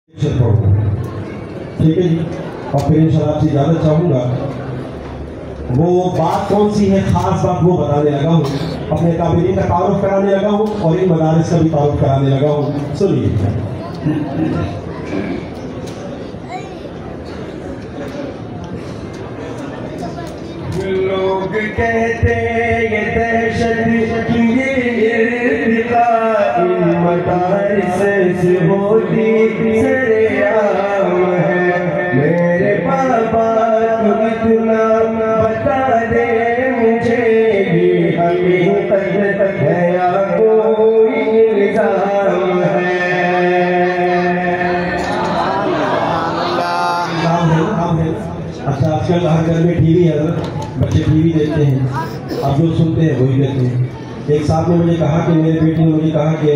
ठीक है जी। और फिर इंशाल्लाह आपसे इजाज़त चाहूँगा। वो बात कौन सी है, खास बात वो बताने लगा हूँ। अपने काबिलीन का तारुफ कराने लगा हूँ और इन मदारिस का भी तारुफ कराने लगा हूँ। सुनिए। लोग कहते ये दहशत ये इर्तिका इन मदारिस से होती सरेआम है। मेरे बाबा तू इतना बता दे मुझे, ये हकीकत है या कोई इल्जाम है? अच्छा, आजकल हर घर में टीवी है, बच्चे टीवी देखते हैं, अब जो सुनते हैं वही कहते हैं। एक साहब ने मुझे कहा कि मेरी बेटी ने मुझे कहा कि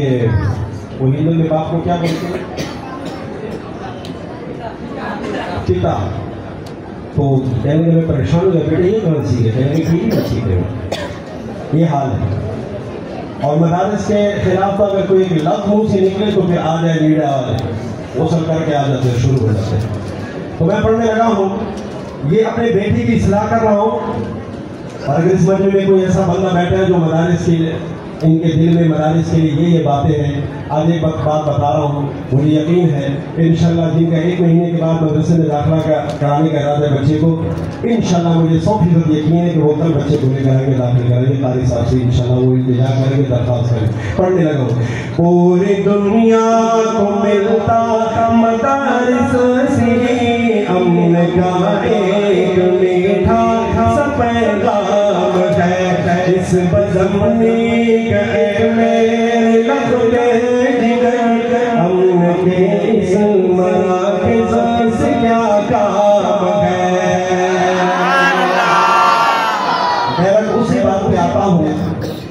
वो हिंदू में बाप को क्या बोलते हैं, पिता। तो कहने लगे मैं परेशान हो गया, बेटे ये कौन सी है? कहने टीवी में सीख रहे। ये हाल है। और मदारिस के खिलाफ अगर कोई एक लफ्ज़ मुँह से निकले तो फिर आ जाए मीडिया वाले, वो सब करके आ जाते हैं, शुरू हो जाते हैं। तो मैं पढ़ने लगा हूँ, ये अपने बेटी की इस्लाह कर रहा हूँ। और अगर इस मजमे में कोई ऐसा बंदा बैठा है जो मदारिस के लिए, इनके दिल में मदारिस के लिए ये बातें हैं, आज एक बात बता रहा हूँ, मुझे यकीन है इंशाल्लाह जिनका 1 महीने के बाद मदरसे में दाखिला कराने का इरादा है बच्चे को, इंशाल्लाह मुझे 100% यकीन है कि वो कल बच्चे को ले कराएंगे, दाखिल करेंगे कारी साहब से, इंशाल्लाह वो इंतजार करेंगे, दरख्वास्त करेंगे। पढ़ने लगा हूँ। पूरी दुनिया को मिलता मदारिस से अमन का एक मीठा सा पैगाम है। इस बज़म्नी के मेरे लफ्ज़े जिगर अमन के इस मराक़िज़ से क्या काम है? मैं उसी बात पे आता हूँ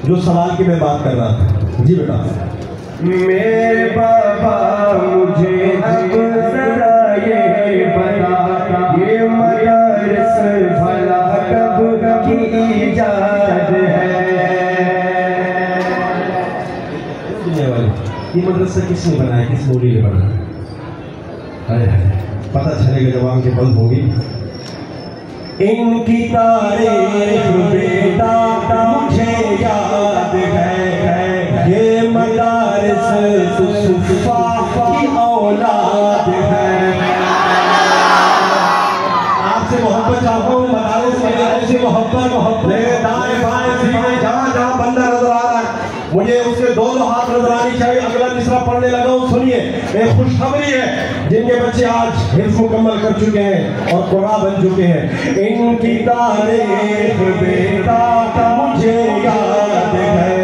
जो सवाल की मैं बात कर रहा था। जी बेटा। मेरे बाबा मुझे अब जरा ये बता, ये मदारिस भला कब की इजाद है? ये मदरसा किसने बनाया, किस मौलवी ने बनाया? पता चलेगा जब आंखें बंद होगी। इनकी तारीफ बेटा मुझे याद है, ये मदारिस सुफ़ा की औलाद है। आपसे मोहब्बत चाहता हूँ, मदारिस में ऐसी मोहब्बत दाएं बाएं सीधे जहाँ जहाँ बंदा नजर आ रहा है मुझे उसके दोनों हाथ नजर आनी चाहिए। अगला तीसरा पढ़ने लगा हूँ, सुनिए। एक खुशखबरी है जिनके बच्चे आज हिफ्ज़ मुकम्मल कर चुके हैं और कुरान बन चुके हैं। इनकी तारीफ बेटा मुझे याद है,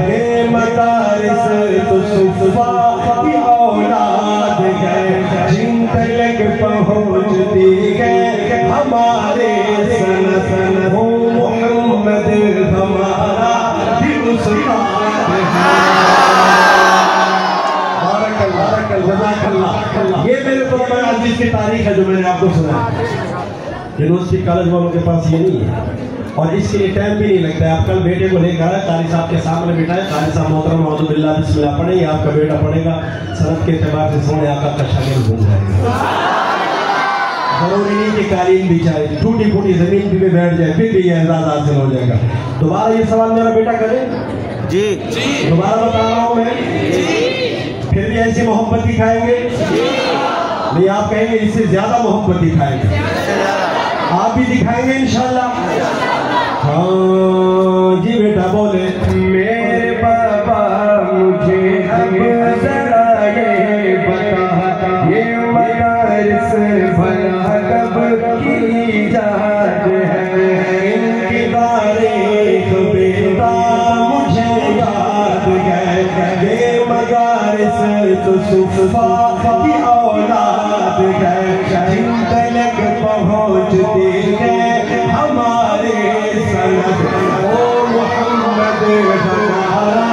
ये मदारिस तो सुफ़ा की औलाद है। जिन तक पहुँचती है हमारे सन हो मोहम्मद हमारा भी उस्ताद है। ये मेरे पुराने अजीज की तारीख है जो मैंने आपको सुनाया। यूनिवर्सिटी कॉलेज वालों के पास ये नहीं है और इसके लिए टाइम भी नहीं लगता है। आप कल बेटे को लेकर आए, कारी साहब के सामने बिठाए, कारी साहब मोहतरम औज़ु बिल्लाह बिस्मिल्लाह पढ़ेंगे, आपका बेटा पढ़ेगा, सनद के एतबार से सोने आका का शागिर्द बन जाएगा। जरूरी नहीं कि कालीन बिछाए, टूटी फूटी जमीन पे बैठ जाए, फिर भी ये एजाज हासिल हो जाएगा। दोबारा ये सवाल मेरा बेटा करे जी, दोबारा बता रहा हूँ मैं, फिर भी ऐसी मोहब्बत दिखाएंगे? नहीं, आप कहेंगे इससे ज्यादा मोहब्बत दिखाएंगे, आप भी दिखाएंगे इंशाल्लाह। हाँ जी बेटा बोले। मेरे बाबा मुझे अब जरा ये बता, ये मदारिस भला कब की इजाद है? इनकी तारीख बेटा मुझे याद है, ये मदारिस तो सुफ़ा की औलाद है। जिन तक पहुँचती है हमारे सनद ओ मोहम्मद हमारा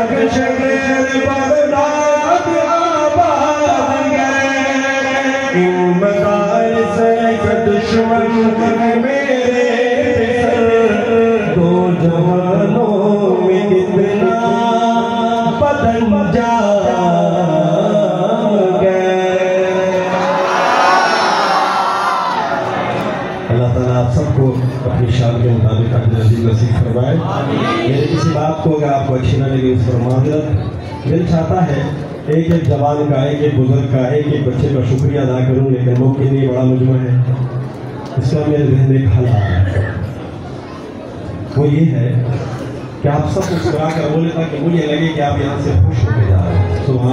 शहर बगदाद आबाद गए, मदारिस के दुश्मन मेरे दो जहानों में कितना बदल जा आप सबको अपनी शान के मुताबिक अपने नसीब नसीब फरमाए। मेरे किसी बात को अगर आपको अच्छी ना लगी उस पर माजरत। दिल चाहता है एक एक जवान का, एक एक बुजुर्ग का, एक एक बच्चे का शुक्रिया अदा करूं, लेकिन मुमकिन नहीं, बड़ा मजमा है। इसका मेरे जहन में एक हल आ रहा है, वो ये है कि आप सब मुस्कुरा कर बोले ताकि मुझे लगे कि आप यहाँ से खुश होकर जा रहे हैं। सुभान